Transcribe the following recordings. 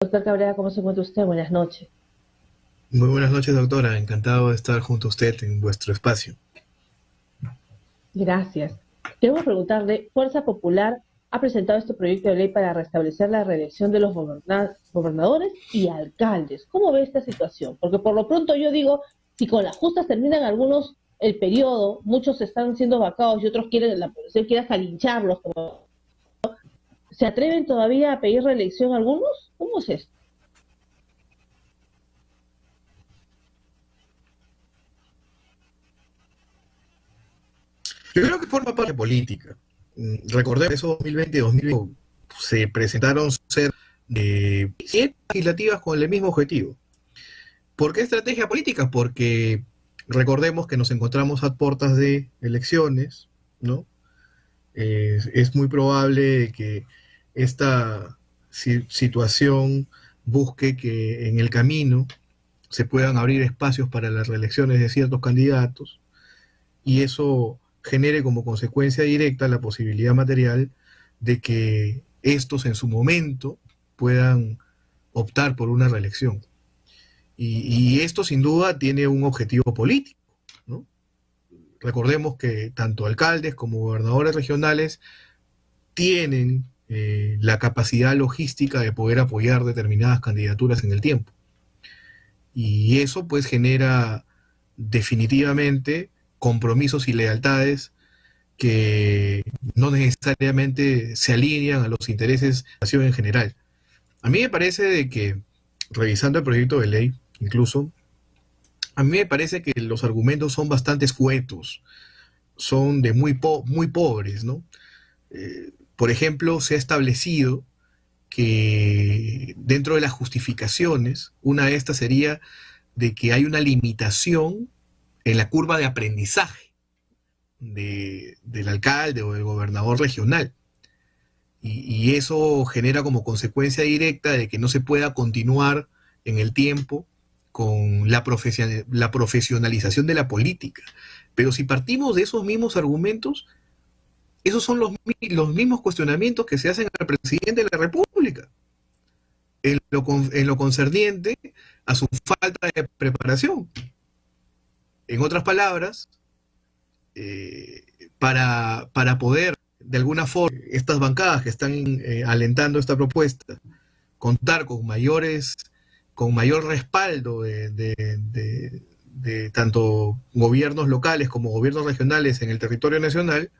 Doctor Cabrera, ¿cómo se encuentra usted? Buenas noches. Muy buenas noches, doctora. Encantado de estar junto a usted en vuestro espacio. Gracias. Quiero preguntarle, Fuerza Popular ha presentado este proyecto de ley para restablecer la reelección de los gobernadores y alcaldes. ¿Cómo ve esta situación? Porque por lo pronto yo digo, si con las justas terminan algunos el periodo, muchos están siendo vacados y otros quieren, la población quiere hasta lincharlos. ¿Se atreven todavía a pedir reelección algunos? ¿Cómo es esto? Yo creo que forma parte de política. Recordemos que esos 2020 y 2020 se presentaron ser siete legislativas con el mismo objetivo. ¿Por qué estrategia política? Porque recordemos que nos encontramos a puertas de elecciones, ¿no? Es muy probable que esta situación busque que en el camino se puedan abrir espacios para las reelecciones de ciertos candidatos y eso genere como consecuencia directa la posibilidad material de que estos en su momento puedan optar por una reelección. Y esto sin duda tiene un objetivo político, ¿no? Recordemos que tanto alcaldes como gobernadores regionales tienen la capacidad logística de poder apoyar determinadas candidaturas en el tiempo. Y eso pues genera definitivamente compromisos y lealtades que no necesariamente se alinean a los intereses de la nación en general. A mí me parece de que, revisando el proyecto de ley, incluso, a mí me parece que los argumentos son bastante escuetos, son de muy pobres, ¿no? Por ejemplo, se ha establecido que dentro de las justificaciones, una de estas sería de que hay una limitación en la curva de aprendizaje del alcalde o del gobernador regional. Y eso genera como consecuencia directa de que no se pueda continuar en el tiempo con la profesionalización de la política. Pero si partimos de esos mismos argumentos, esos son los mismos cuestionamientos que se hacen al presidente de la República en lo concerniente a su falta de preparación. En otras palabras, para poder, de alguna forma, estas bancadas que están alentando esta propuesta, contar con mayor respaldo de tanto gobiernos locales como gobiernos regionales en el territorio nacional,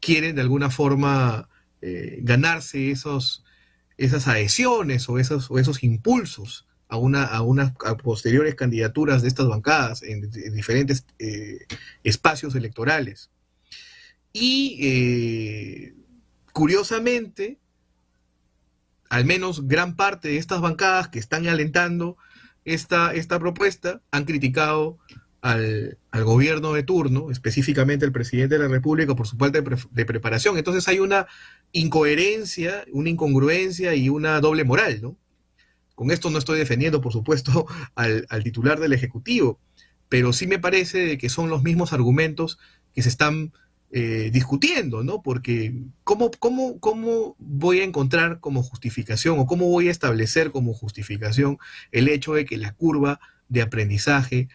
quieren de alguna forma ganarse esas adhesiones o esos impulsos a unas a posteriores candidaturas de estas bancadas en diferentes espacios electorales. Y curiosamente, al menos gran parte de estas bancadas que están alentando esta propuesta han criticado al gobierno de turno, específicamente al presidente de la República, por su falta de preparación. Entonces hay una incoherencia, una incongruencia y una doble moral, ¿no? Con esto no estoy defendiendo, por supuesto, al titular del Ejecutivo, pero sí me parece que son los mismos argumentos que se están discutiendo, ¿no? Porque ¿cómo voy a encontrar como justificación o cómo voy a establecer como justificación el hecho de que la curva de aprendizaje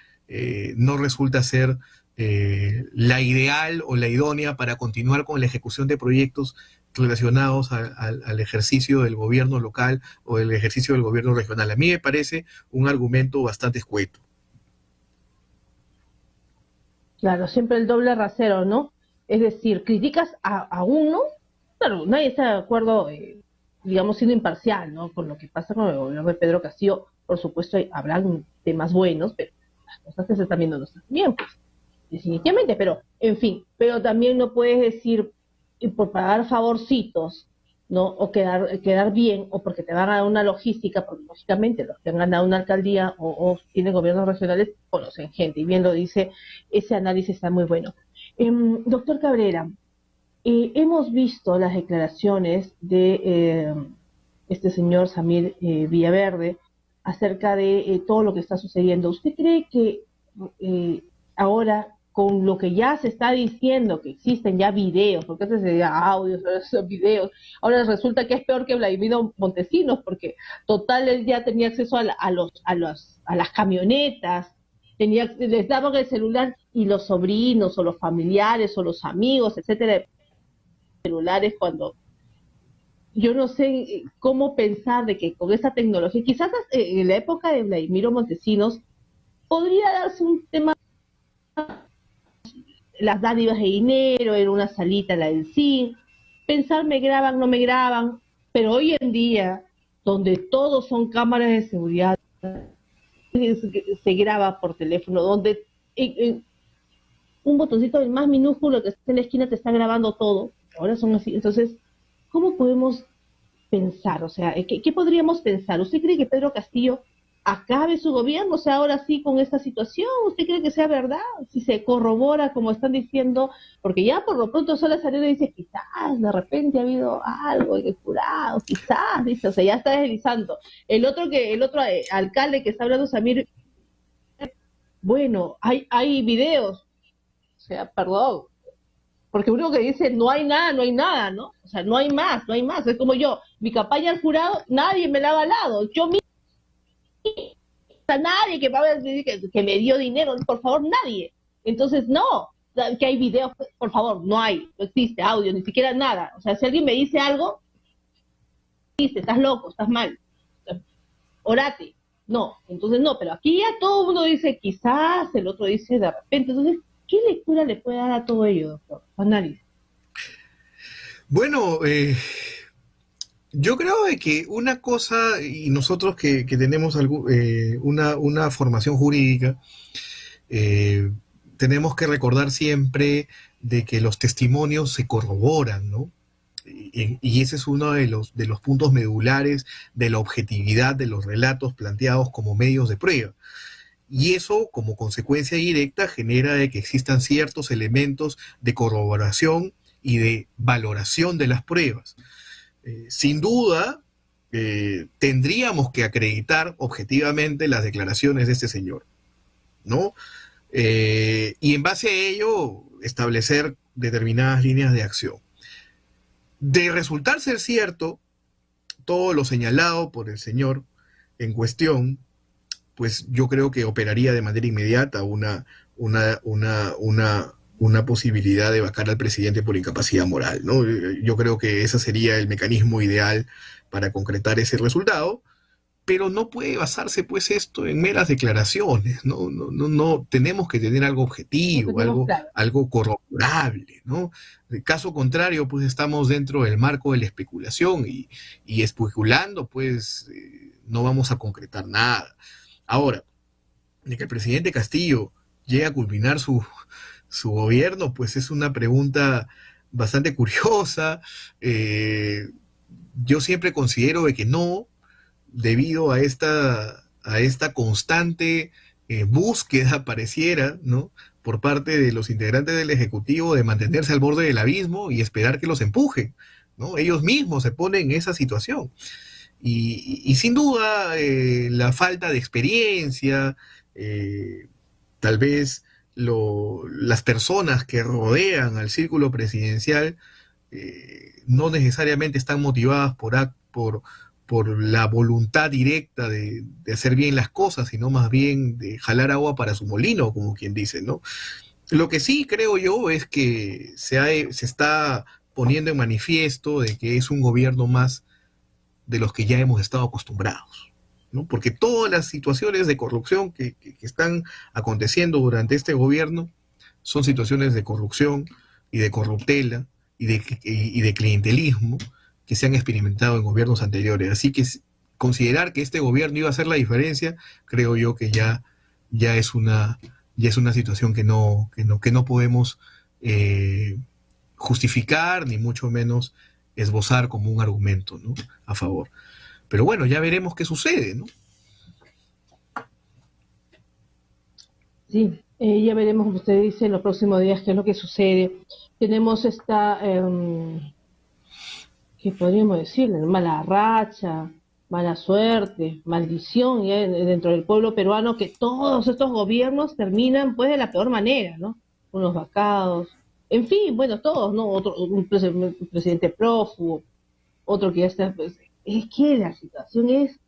no resulta ser la ideal o la idónea para continuar con la ejecución de proyectos relacionados al ejercicio del gobierno local o el ejercicio del gobierno regional? A mí me parece un argumento bastante escueto. Claro, siempre el doble rasero, ¿no? Es decir, criticas a uno, claro, nadie está de acuerdo, digamos, siendo imparcial, ¿no? Con lo que pasa con el gobierno de Pedro Castillo, por supuesto, habrán temas buenos, pero las cosas que se están viendo no están bien, pues, definitivamente, pero, en fin, pero también no puedes decir, y por pagar favorcitos, ¿no? O quedar bien, o porque te van a dar una logística, porque lógicamente los que han ganado una alcaldía o tienen gobiernos regionales conocen gente, y bien lo dice, ese análisis está muy bueno. Doctor Cabrera, hemos visto las declaraciones de este señor Samir Villaverde acerca de todo lo que está sucediendo. ¿Usted cree que ahora con lo que ya se está diciendo, que existen ya videos, porque antes se decía audios, ahora son videos, ahora resulta que es peor que Vladimiro Montesinos, porque total él ya tenía acceso a las camionetas, les daban el celular y los sobrinos o los familiares o los amigos, etcétera, celulares cuando yo no sé cómo pensar de que con esa tecnología, quizás en la época de Vladimiro Montesinos podría darse un tema, las dádivas de dinero, en una salita, la del CIN, pensar me graban, no me graban, pero hoy en día, donde todos son cámaras de seguridad, se graba por teléfono, donde un botoncito del más minúsculo que está en la esquina te está grabando todo, ahora son así, entonces, ¿cómo podemos pensar? O sea, ¿qué podríamos pensar? ¿Usted cree que Pedro Castillo acabe su gobierno, o sea, ahora sí con esta situación? ¿Usted cree que sea verdad? Si se corrobora, como están diciendo, porque ya por lo pronto solo salió y dice, quizás de repente ha habido algo en el jurado, quizás, dice, o sea, ya está deslizando. El otro alcalde que está hablando, Samir, bueno, hay videos, o sea, perdón, porque uno que dice no hay nada, ¿no? O sea, no hay más, es como yo, mi campaña al jurado, nadie me la ha avalado, yo mismo, a nadie que va a decir que me dio dinero, por favor, nadie. Entonces, no, que hay videos, por favor, no existe audio, ni siquiera nada. O sea, si alguien me dice algo, dice, estás loco, estás mal, orate. No, entonces no, pero aquí ya todo el mundo dice quizás, el otro dice de repente. Entonces, ¿qué lectura le puede dar a todo ello, doctor? Análisis. Bueno, yo creo de que una cosa, y nosotros que tenemos una formación jurídica, tenemos que recordar siempre de que los testimonios se corroboran, ¿no? Y ese es uno de los puntos medulares de la objetividad de los relatos planteados como medios de prueba. Y eso, como consecuencia directa, genera de que existan ciertos elementos de corroboración y de valoración de las pruebas. Sin duda, tendríamos que acreditar objetivamente las declaraciones de este señor, ¿no? Y en base a ello, establecer determinadas líneas de acción. De resultar ser cierto todo lo señalado por el señor en cuestión, pues yo creo que operaría de manera inmediata una posibilidad de vacar al presidente por incapacidad moral, ¿no? Yo creo que ese sería el mecanismo ideal para concretar ese resultado, pero no puede basarse pues esto en meras declaraciones, no tenemos que tener algo objetivo, algo corroborable, ¿no? De caso contrario, pues estamos dentro del marco de la especulación y especulando, pues no vamos a concretar nada. Ahora, de que el presidente Castillo llegue a culminar su gobierno, pues es una pregunta bastante curiosa. Yo siempre considero de que no, debido a esta constante búsqueda, pareciera, ¿no?, por parte de los integrantes del Ejecutivo de mantenerse al borde del abismo y esperar que los empujen, ¿no? Ellos mismos se ponen en esa situación. Y sin duda, la falta de experiencia, tal vez las personas que rodean al círculo presidencial no necesariamente están motivadas por la voluntad directa de hacer bien las cosas, sino más bien de jalar agua para su molino, como quien dice, ¿no? Lo que sí creo yo es que se está poniendo en manifiesto de que es un gobierno más de los que ya hemos estado acostumbrados, ¿no? Porque todas las situaciones de corrupción que están aconteciendo durante este gobierno son situaciones de corrupción y de corruptela y de clientelismo que se han experimentado en gobiernos anteriores. Así que considerar que este gobierno iba a hacer la diferencia, creo yo que ya es una situación que no podemos justificar, ni mucho menos esbozar como un argumento, ¿no?, a favor. Pero bueno, ya veremos qué sucede, ¿no? Sí, ya veremos, como usted dice, en los próximos días qué es lo que sucede. Tenemos esta, ¿qué podríamos decirle? Mala racha, mala suerte, maldición ya dentro del pueblo peruano, que todos estos gobiernos terminan pues de la peor manera, ¿no? unos vacados, en fin, bueno, todos, ¿no? Otro, un presidente prófugo, otro que ya está, pues, es que la situación es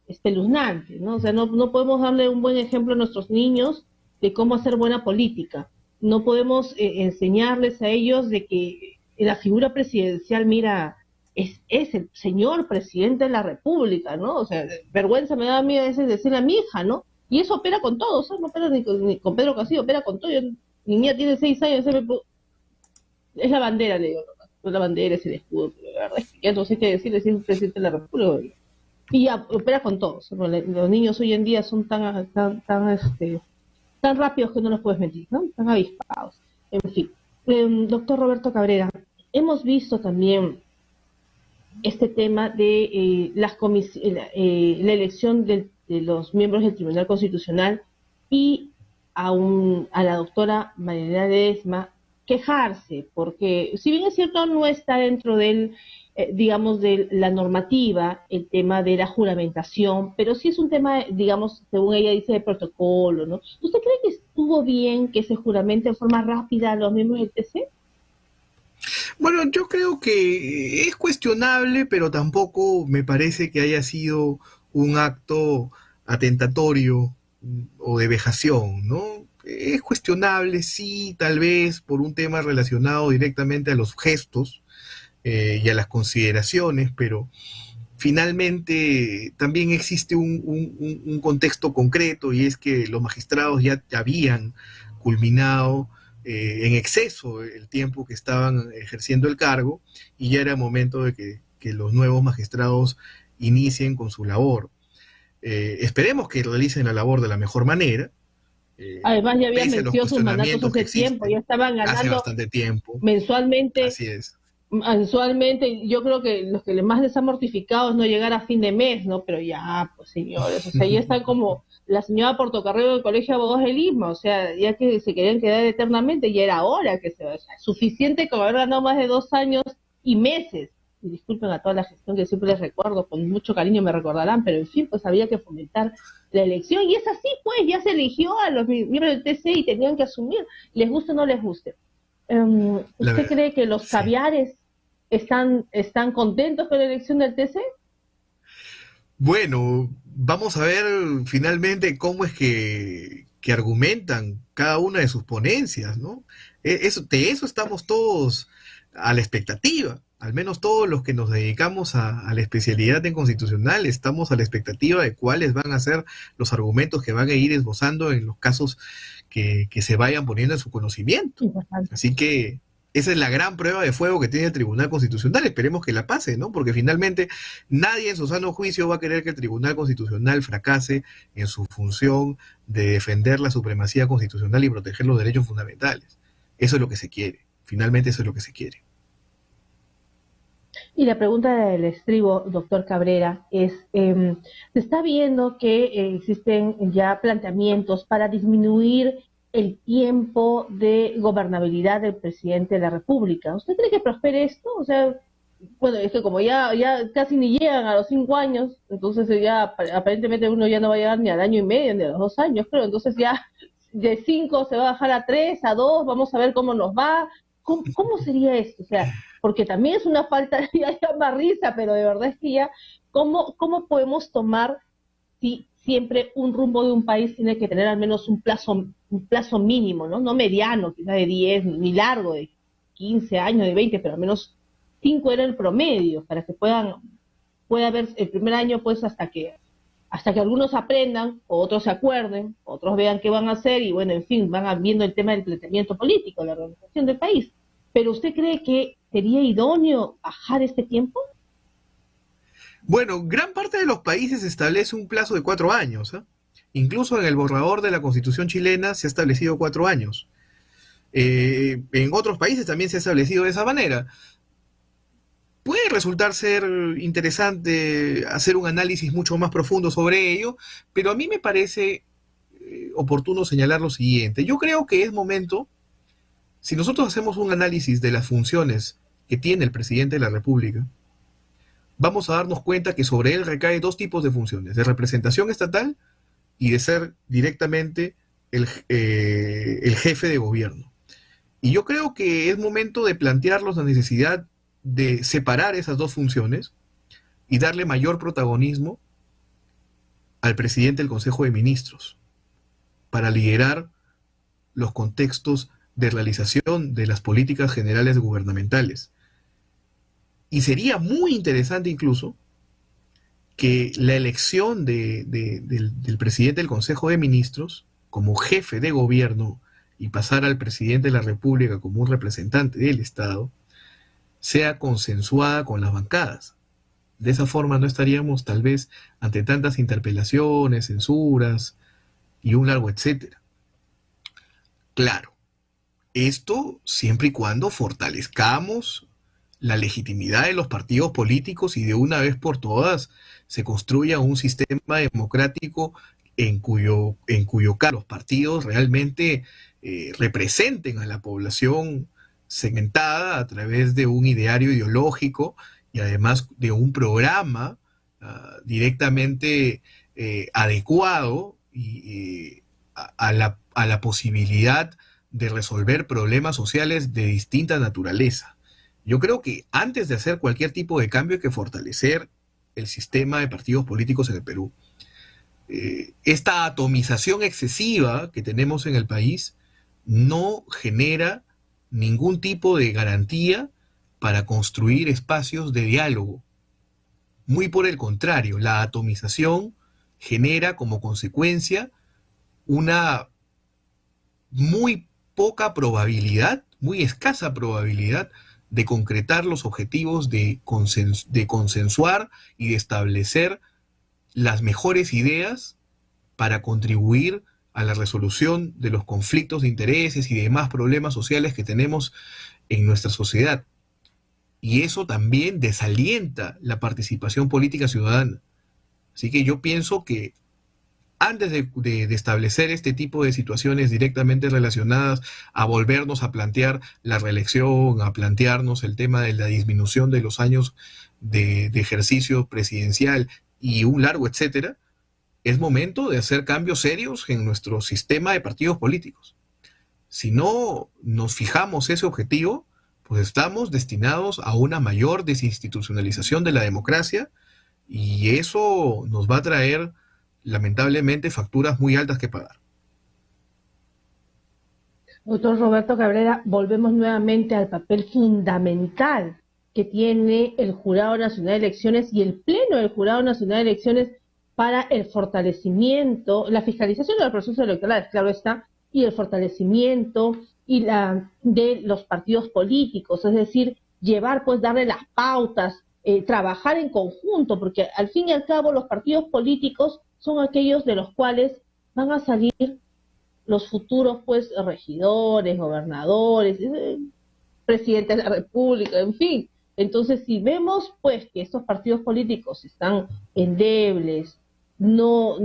espeluznante, ¿no? O sea, no podemos darle un buen ejemplo a nuestros niños de cómo hacer buena política. No podemos enseñarles a ellos de que la figura presidencial, mira, es el señor presidente de la República, ¿no? O sea, vergüenza me da a mí a veces decirle a mi hija, ¿no? Y eso opera con todos, ¿no? No opera ni con Pedro Castillo, opera con todo. Mi niña tiene 6 años, es la bandera, le digo, no, la bandera, es el escudo, pero la verdad es que ya no sé qué decirle si es el presidente de la República. Y ya, opera con todos. Los niños hoy en día son tan rápidos que no los puedes mentir, ¿no? Tan avispados. En fin. Doctor Roberto Cabrera, hemos visto también este tema de la elección de los miembros del Tribunal Constitucional y a la doctora Marielena Ledesma quejarse, porque si bien es cierto no está dentro del digamos, de la normativa, el tema de la juramentación, pero sí es un tema, digamos, según ella dice, de protocolo, ¿no? ¿Usted cree que estuvo bien que se juramente de forma rápida a los miembros del TC? Bueno, yo creo que es cuestionable, pero tampoco me parece que haya sido un acto atentatorio o de vejación, ¿no? Es cuestionable, sí, tal vez por un tema relacionado directamente a los gestos y a las consideraciones, pero finalmente también existe un contexto concreto y es que los magistrados ya habían culminado en exceso el tiempo que estaban ejerciendo el cargo y ya era momento de que los nuevos magistrados inicien con su labor. Esperemos que realicen la labor de la mejor manera. Además ya habían vencido sus mandatos hace tiempo, ya estaban ganando hace bastante tiempo. Mensualmente. Así es. Mensualmente, yo creo que los que más les ha mortificado es no llegar a fin de mes, ¿no? Pero ya, pues señores, o sea, ya están como la señora Portocarrero del Colegio de Abogados de Lima, o sea, ya que se querían quedar eternamente, ya era hora que se vaya. Suficiente con haber ganado más de 2 años y meses. Y disculpen a toda la gestión que siempre les recuerdo, con mucho cariño me recordarán, pero en fin, pues había que fomentar la elección, y es así, pues, ya se eligió a los miembros del TC y tenían que asumir, les guste o no les guste. ¿Usted cree que los caviares están contentos con la elección del TC? Bueno, vamos a ver finalmente cómo es que argumentan cada una de sus ponencias, ¿no? De eso estamos todos a la expectativa. Al menos todos los que nos dedicamos a la especialidad en constitucional estamos a la expectativa de cuáles van a ser los argumentos que van a ir esbozando en los casos que se vayan poniendo en su conocimiento. Importante. Así que esa es la gran prueba de fuego que tiene el Tribunal Constitucional. Esperemos que la pase, ¿no? Porque finalmente nadie en su sano juicio va a querer que el Tribunal Constitucional fracase en su función de defender la supremacía constitucional y proteger los derechos fundamentales. Eso es lo que se quiere. Finalmente eso es lo que se quiere. Y la pregunta del estribo, doctor Cabrera, es, se está viendo que existen ya planteamientos para disminuir el tiempo de gobernabilidad del presidente de la República. ¿Usted cree que prospere esto? O sea, bueno, es que como ya casi ni llegan a los 5 años, entonces ya aparentemente uno ya no va a llegar ni al año y medio, ni a los 2 años, creo. Entonces ya de 5 se va a bajar a 3, a 2, vamos a ver cómo nos va. ¿Cómo sería esto? O sea, porque también es una falta, ya llama risa, pero de verdad es que ya, ¿cómo podemos tomar si siempre un rumbo de un país tiene que tener al menos un plazo mínimo, ¿no? No mediano, quizás de 10, ni largo, de 15 años, de 20, pero al menos 5 era el promedio, para que pueda haber el primer año, pues, hasta que algunos aprendan, o otros se acuerden, otros vean qué van a hacer, y bueno, en fin, van viendo el tema del planteamiento político, la organización del país. ¿Pero usted cree que sería idóneo bajar este tiempo? Bueno, gran parte de los países establece un plazo de 4 años, ¿eh? Incluso en el borrador de la Constitución chilena se ha establecido 4 años. En otros países también se ha establecido de esa manera. Puede resultar ser interesante hacer un análisis mucho más profundo sobre ello, pero a mí me parece oportuno señalar lo siguiente. Yo creo que es momento, si nosotros hacemos un análisis de las funciones que tiene el presidente de la República, vamos a darnos cuenta que sobre él recae 2 tipos de funciones, de representación estatal y de ser directamente el jefe de gobierno. Y yo creo que es momento de plantearnos la necesidad de separar esas dos funciones y darle mayor protagonismo al presidente del Consejo de Ministros para liderar los contextos de realización de las políticas generales gubernamentales. Y sería muy interesante incluso que la elección del presidente del Consejo de Ministros como jefe de gobierno y pasar al presidente de la República como un representante del Estado sea consensuada con las bancadas. De esa forma no estaríamos tal vez ante tantas interpelaciones, censuras y un largo etcétera. Claro, esto siempre y cuando fortalezcamos la legitimidad de los partidos políticos y de una vez por todas se construya un sistema democrático en cuyo caso los partidos realmente representen a la población segmentada a través de un ideario ideológico y además de un programa directamente adecuado y a la posibilidad de resolver problemas sociales de distinta naturaleza. Yo creo que antes de hacer cualquier tipo de cambio hay que fortalecer el sistema de partidos políticos en el Perú. Esta atomización excesiva que tenemos en el país no genera ningún tipo de garantía para construir espacios de diálogo. Muy por el contrario, la atomización genera como consecuencia una muy poca probabilidad, muy escasa probabilidad de concretar los objetivos de consensuar y de establecer las mejores ideas para contribuir a la resolución de los conflictos de intereses y demás problemas sociales que tenemos en nuestra sociedad. Y eso también desalienta la participación política ciudadana. Así que yo pienso que antes de establecer este tipo de situaciones directamente relacionadas a volvernos a plantear la reelección, a plantearnos el tema de la disminución de los años de ejercicio presidencial y un largo etcétera, es momento de hacer cambios serios en nuestro sistema de partidos políticos. Si no nos fijamos ese objetivo, pues estamos destinados a una mayor desinstitucionalización de la democracia y eso nos va a traer lamentablemente facturas muy altas que pagar. Doctor Roberto Cabrera, volvemos nuevamente al papel fundamental que tiene el Jurado Nacional de Elecciones y el Pleno del Jurado Nacional de Elecciones para el fortalecimiento, la fiscalización de los procesos electorales, claro está, y el fortalecimiento y de los partidos políticos, es decir, llevar, pues darle las pautas, trabajar en conjunto, porque al fin y al cabo los partidos políticos son aquellos de los cuales van a salir los futuros, pues, regidores, gobernadores, presidentes de la República, en fin. Entonces, si vemos, pues, que estos partidos políticos están endebles, no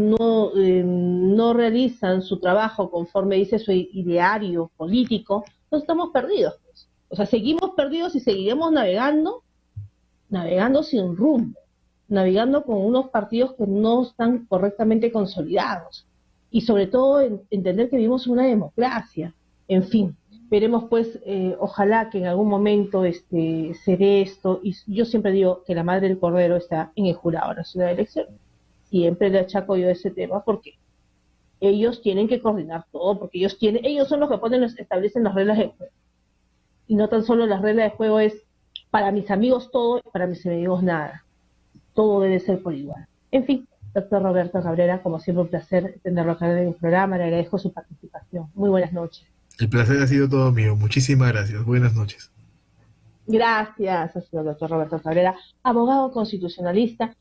realizan su trabajo conforme dice su ideario político, entonces estamos perdidos, pues. O sea, seguimos perdidos y seguiremos navegando sin rumbo, navegando con unos partidos que no están correctamente consolidados. Y sobre todo entender que vivimos una democracia. En fin, veremos pues, ojalá que en algún momento se dé esto. Y yo siempre digo que la madre del cordero está en el Jurado Nacional de Elecciones. Siempre le achaco yo ese tema porque ellos tienen que coordinar todo, porque ellos son los que establecen las reglas de juego. Y no tan solo las reglas de juego es para mis amigos todo y para mis enemigos nada. Todo debe ser por igual. En fin, doctor Roberto Cabrera, como siempre un placer tenerlo acá en el programa, le agradezco su participación. Muy buenas noches. El placer ha sido todo mío. Muchísimas gracias. Buenas noches. Gracias, ha sido el doctor Roberto Cabrera, abogado constitucionalista,